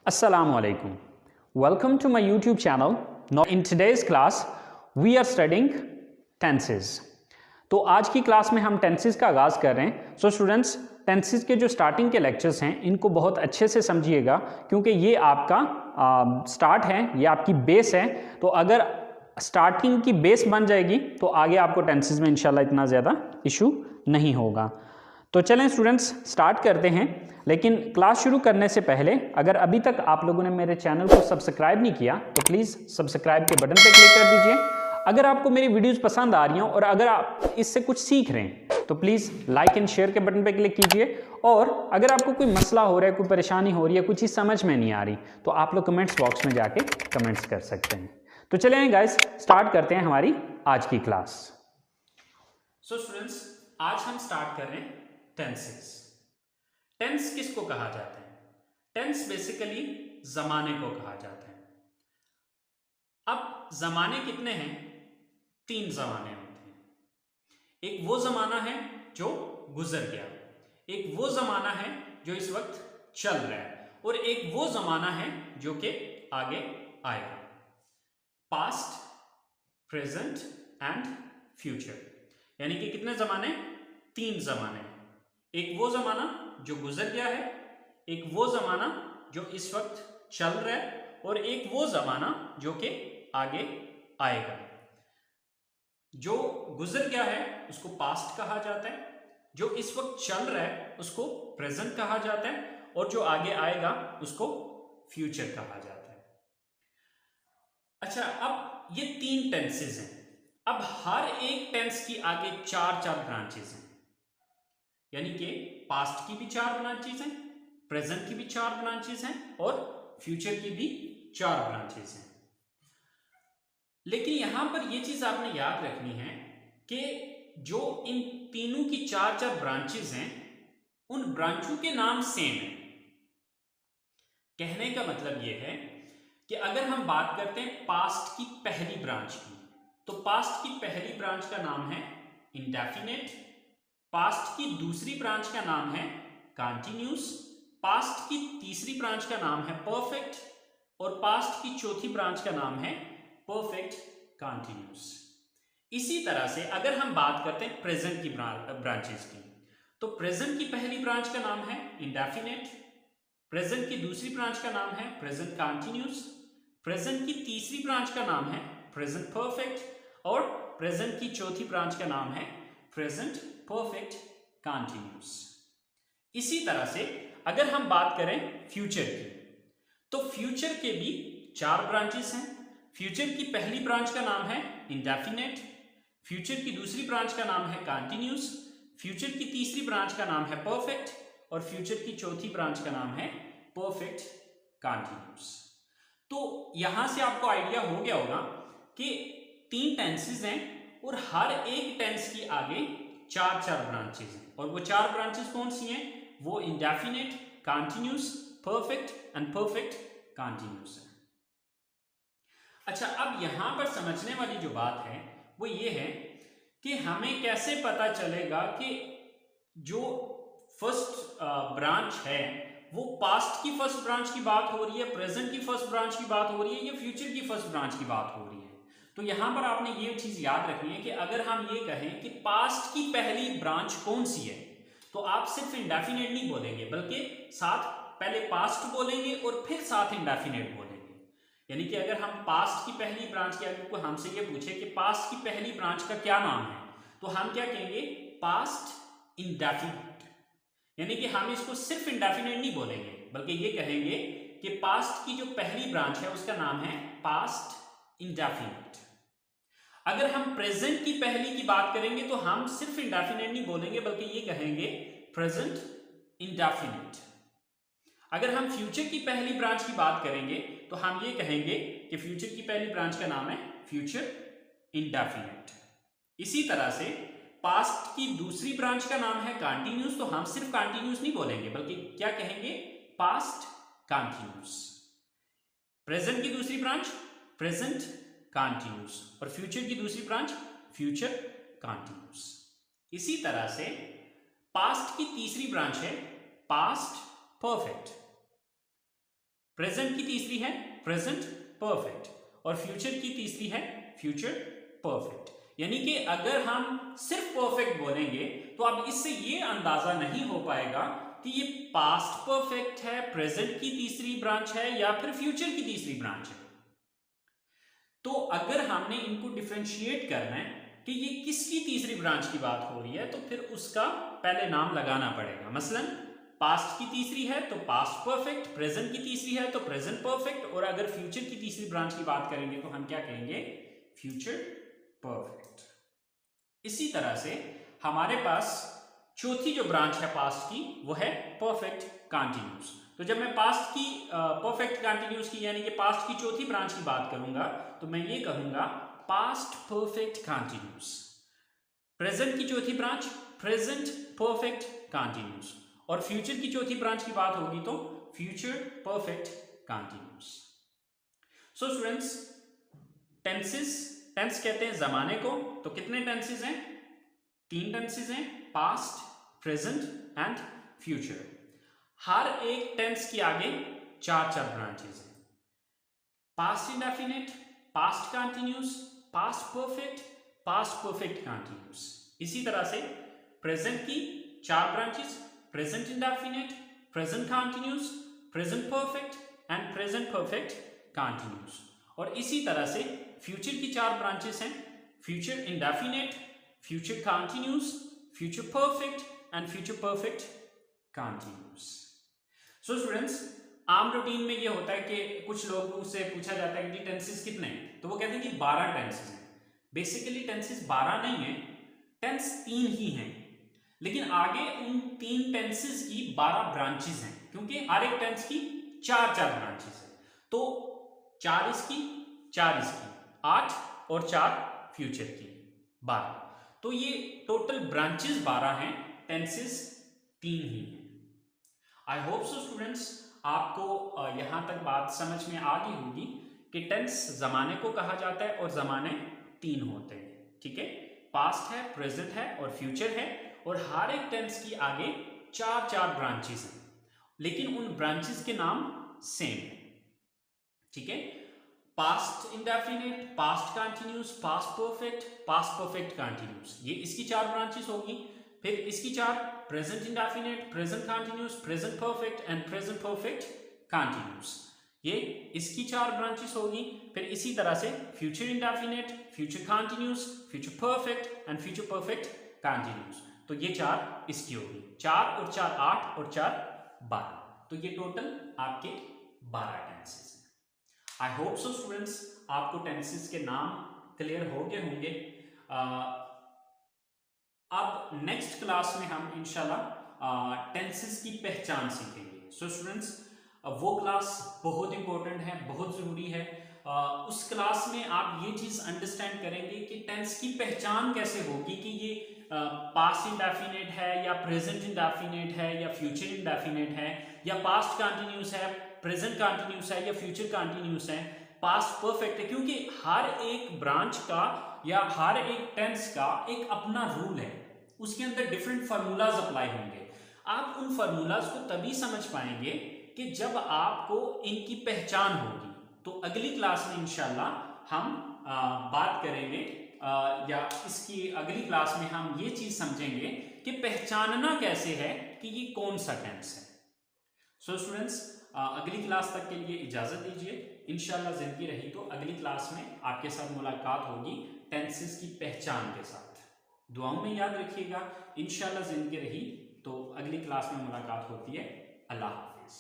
Assalamu alaikum. Welcome to my YouTube channel. Now in today's class we are studying tenses. तो आज की class में हम tenses का आगाज़ कर रहे हैं. सो स्टूडेंट्स, टेंसेस के जो स्टार्टिंग के लेक्चर्स हैं इनको बहुत अच्छे से समझिएगा क्योंकि ये आपका स्टार्ट है, ये आपकी बेस है. तो अगर स्टार्टिंग की बेस बन जाएगी तो आगे आपको टेंसेस में इंशाल्लाह इतना ज़्यादा इशू नहीं होगा. तो चलें स्टूडेंट्स, स्टार्ट करते हैं. लेकिन क्लास शुरू करने से पहले अगर अभी तक आप लोगों ने मेरे चैनल को सब्सक्राइब नहीं किया तो प्लीज़ सब्सक्राइब के बटन पर क्लिक कर दीजिए. अगर आपको मेरी वीडियोस पसंद आ रही हैं और अगर आप इससे कुछ सीख रहे हैं तो प्लीज़ लाइक एंड शेयर के बटन पर क्लिक कीजिए. और अगर आपको कोई मसला हो रहा है, कोई परेशानी हो रही है, कुछ चीज़ समझ में नहीं आ रही तो आप लोग कमेंट्स बॉक्स में जाके कमेंट्स कर सकते हैं. तो चलें गाइस, स्टार्ट करते हैं हमारी आज की क्लास. सो स्टूडेंट्स, आज हम स्टार्ट कर रहे हैं टेंसेस. टेंस किसको कहा जाता है? टेंस बेसिकली जमाने को कहा जाता है. अब जमाने कितने हैं? 3 जमाने होते हैं. एक वो जमाना है जो गुजर गया, एक वो जमाना है जो इस वक्त चल रहा है, और एक वो जमाना है जो कि आगे आएगा. Past, present and future. यानी कि कितने जमाने? 3 जमाने. एक वो जमाना जो गुजर गया है, एक वो जमाना जो इस वक्त चल रहा है, और एक वो जमाना जो कि आगे आएगा. जो गुजर गया है उसको पास्ट कहा जाता है, जो इस वक्त चल रहा है उसको प्रेजेंट कहा जाता है, और जो आगे आएगा उसको फ्यूचर कहा जाता है. अच्छा, अब ये 3 टेंसेस हैं. अब हर एक टेंस की आगे 4 ब्रांचेस हैं. यानी कि पास्ट की भी 4 ब्रांचेस हैं, प्रेजेंट की भी 4 ब्रांचेस हैं, और फ्यूचर की भी 4 ब्रांचेस हैं. लेकिन यहां पर यह चीज आपने याद रखनी है कि जो इन तीनों की 4 ब्रांचेस हैं उन ब्रांचों के नाम सेम है. कहने का मतलब यह है कि अगर हम बात करते हैं पास्ट की पहली ब्रांच की, तो पास्ट की पहली ब्रांच का नाम है इंडेफिनेट. पास्ट की दूसरी ब्रांच का नाम है कंटिन्यूस. पास्ट की तीसरी ब्रांच का नाम है परफेक्ट, और पास्ट की चौथी ब्रांच का नाम है परफेक्ट कंटिन्यूस. इसी तरह से अगर हम बात करते हैं प्रेजेंट की ब्रांचेस की, तो प्रेजेंट की पहली ब्रांच का नाम है इंडेफिनेट, प्रेजेंट की दूसरी ब्रांच का नाम है प्रेजेंट कंटिन्यूस, प्रेजेंट की तीसरी ब्रांच का नाम है प्रेजेंट परफेक्ट, और प्रेजेंट की चौथी ब्रांच का नाम है प्रेजेंट परफेक्ट कंटिन्यूस. इसी तरह से अगर हम बात करें फ्यूचर की, तो फ्यूचर के भी 4 ब्रांचेस हैं. फ्यूचर की पहली ब्रांच का नाम है इंडेफिनेट, फ्यूचर की दूसरी ब्रांच का नाम है कंटिन्यूस, फ्यूचर की तीसरी ब्रांच का नाम है परफेक्ट, और फ्यूचर की चौथी ब्रांच का नाम है परफेक्ट कंटिन्यूस. तो यहां से आपको आइडिया हो गया होगा कि 3 टेंसेस हैं और हर एक टेंस की आगे 4 ब्रांचेस हैं. और वो 4 ब्रांचेस कौन सी हैं? वो indefinite, continuous, perfect and perfect continuous है. अच्छा, अब यहां पर समझने वाली जो बात है वो ये है कि हमें कैसे पता चलेगा कि जो फर्स्ट ब्रांच है वो पास्ट की फर्स्ट ब्रांच की बात हो रही है, प्रेजेंट की फर्स्ट ब्रांच की बात हो रही है, या फ्यूचर की फर्स्ट ब्रांच की बात हो रही है. तो यहां पर आपने ये चीज याद रखनी है कि अगर हम ये कहें कि पास्ट की पहली ब्रांच कौन सी है, तो आप सिर्फ इंडेफिनेट नहीं बोलेंगे बल्कि साथ पहले पास्ट बोलेंगे और फिर साथ इंडेफिनेट बोलेंगे. यानी कि अगर हम पास्ट की पहली ब्रांच के अगर कोई हमसे ये पूछे कि पास्ट की पहली ब्रांच का क्या नाम है, तो हम क्या कहेंगे? Past indefinite. यानी कि हम इसको सिर्फ इंडेफिनेट नहीं बोलेंगे बल्कि ये कहेंगे कि पास्ट की जो पहली ब्रांच है उसका नाम है पास्ट इंडेफिनेट. अगर हम प्रेजेंट की पहली की बात करेंगे तो हम सिर्फ इंडेफिनेट नहीं बोलेंगे बल्कि ये कहेंगे प्रेजेंट इंडेफिनेट. अगर हम फ्यूचर की पहली ब्रांच की बात करेंगे तो हम ये कहेंगे कि फ्यूचर की पहली ब्रांच का नाम है फ्यूचर इंडेफिनेट. इसी तरह से पास्ट की दूसरी ब्रांच का नाम है कंटिन्यूस, तो हम सिर्फ कंटिन्यूस नहीं बोलेंगे बल्कि क्या कहेंगे? Past continuous. प्रेजेंट की दूसरी ब्रांच प्रेजेंट कंटिन्यूस, और फ्यूचर की दूसरी ब्रांच फ्यूचर कंटिन्यूस. इसी तरह से पास्ट की तीसरी ब्रांच है पास्ट परफेक्ट, प्रेजेंट की तीसरी है प्रेजेंट परफेक्ट और फ्यूचर की तीसरी है फ्यूचर परफेक्ट। यानी कि अगर हम सिर्फ परफेक्ट बोलेंगे तो अब इससे ये अंदाजा नहीं हो पाएगा कि ये पास्ट परफेक्ट है, प्रेजेंट की तीसरी ब्रांच है या फिर फ्यूचर की तीसरी ब्रांच है। तो अगर हमने इनको डिफरेंशिएट करना है कि ये किसकी तीसरी ब्रांच की बात हो रही है तो फिर उसका पहले नाम लगाना पड़ेगा। मसलन पास्ट की तीसरी है तो पास्ट परफेक्ट, प्रेजेंट की तीसरी है तो प्रेजेंट परफेक्ट, और अगर फ्यूचर की तीसरी ब्रांच की बात करेंगे तो हम क्या कहेंगे, फ्यूचर परफेक्ट। इसी तरह से हमारे पास चौथी जो ब्रांच है पास्ट की वो है परफेक्ट कंटीन्यूअस। तो जब मैं पास्ट की परफेक्ट कंटीन्यूअस की यानी कि पास्ट की चौथी ब्रांच की बात करूंगा तो मैं ये कहूंगा पास्ट परफेक्ट कंटीन्यूअस। प्रेजेंट की चौथी ब्रांच प्रेजेंट परफेक्ट कंटीन्यूअस और फ्यूचर की चौथी ब्रांच की बात होगी तो future perfect continuous. So students, tenses, tense कहते हैं जमाने को, तो कितने टेंसेस हैं, 3 टेंसेस हैं, पास्ट, प्रेजेंट एंड फ्यूचर। हर एक टेंस की आगे 4 ब्रांचेस हैं, past indefinite, past continuous, past perfect continuous. इसी तरह से प्रेजेंट की 4 branches, present indefinite, present continuous, present perfect and present perfect continuous. और इसी तरह से फ्यूचर की 4 ब्रांचेस हैं, future indefinite, future continuous, future perfect and future perfect continuous. So students, आम रूटीन में ये होता है कि कुछ लोगों से पूछा जाता है कि टेंसेस कितने हैं, तो वो कहते हैं कि 12 टेंसेस हैं। बेसिकली टेंसेस 12 नहीं है, टेंस 3 ही हैं, लेकिन आगे उन 3 टेंसेस की 12 ब्रांचेस हैं, क्योंकि हर एक टेंस की 4 ब्रांचेस है। तो 4 इसकी, 4 इसकी, 8 और 4 फ्यूचर की, 12। तो ये टोटल ब्रांचेस 12 हैं, टेंसेस 3 ही हैं। आई होप सो स्टूडेंट्स, आपको यहां तक बात समझ में आ गई होगी कि टेंस जमाने को कहा जाता है और जमाने 3 होते हैं। ठीक है, पास्ट है, प्रेजेंट है और फ्यूचर है, और हर एक टेंस की आगे 4 ब्रांचेस हैं, लेकिन उन ब्रांचेस के नाम सेम है। ठीक है, past indefinite, past continuous, past perfect continuous, ये इसकी 4 ब्रांचेस होगी। फिर इसकी 4 present indefinite, present continuous, present perfect and present perfect continuous, ये इसकी 4 ब्रांचेस होगी। फिर इसी तरह से future indefinite, future continuous, future perfect and future perfect continuous, तो ये 4 इसकी होगी। 4 और 4 8 और 4 12, तो ये टोटल आपके 12 टेंसेस हैं। आई होप सो स्टूडेंट्स, आपको टेंसेस के नाम क्लियर हो गए होंगे। अब नेक्स्ट क्लास में हम इंशाल्लाह टेंसेस की पहचान सीखेंगे। सो स्टूडेंट्स, वो क्लास बहुत इंपॉर्टेंट है, बहुत ज़रूरी है। उस क्लास में आप ये चीज़ अंडरस्टैंड करेंगे कि टेंस की पहचान कैसे होगी कि ये पास्ट इंडेफिनिट है या प्रेजेंट इंडेफिनिट है या फ्यूचर इंडेफिनिट है या पास्ट कंटीन्यूअस है, प्रेजेंट कंटीन्यूअस है या फ्यूचर कंटीन्यूअस है, पास्ट परफेक्ट है, क्योंकि हर एक ब्रांच का या हर एक टेंस का एक अपना रूल है, उसके अंदर डिफरेंट फार्मूलाज अप्लाई होंगे। आप उन फार्मूलाज को तभी समझ पाएंगे कि जब आपको इनकी पहचान होगी। तो अगली क्लास में इंशाल्लाह हम बात करेंगे या इसकी अगली क्लास में हम ये चीज समझेंगे कि पहचानना कैसे है कि ये कौन सा टेंस है। सो स्टूडेंट्स, अगली क्लास तक के लिए इजाजत दीजिए। इंशाल्लाह जिंदगी रही तो अगली क्लास में आपके साथ मुलाकात होगी टेंसेस की पहचान के साथ। दुआओं में याद रखिएगा। इंशाल्लाह जिंदगी रही तो अगली क्लास में मुलाकात होती है। अल्लाह हाफिज।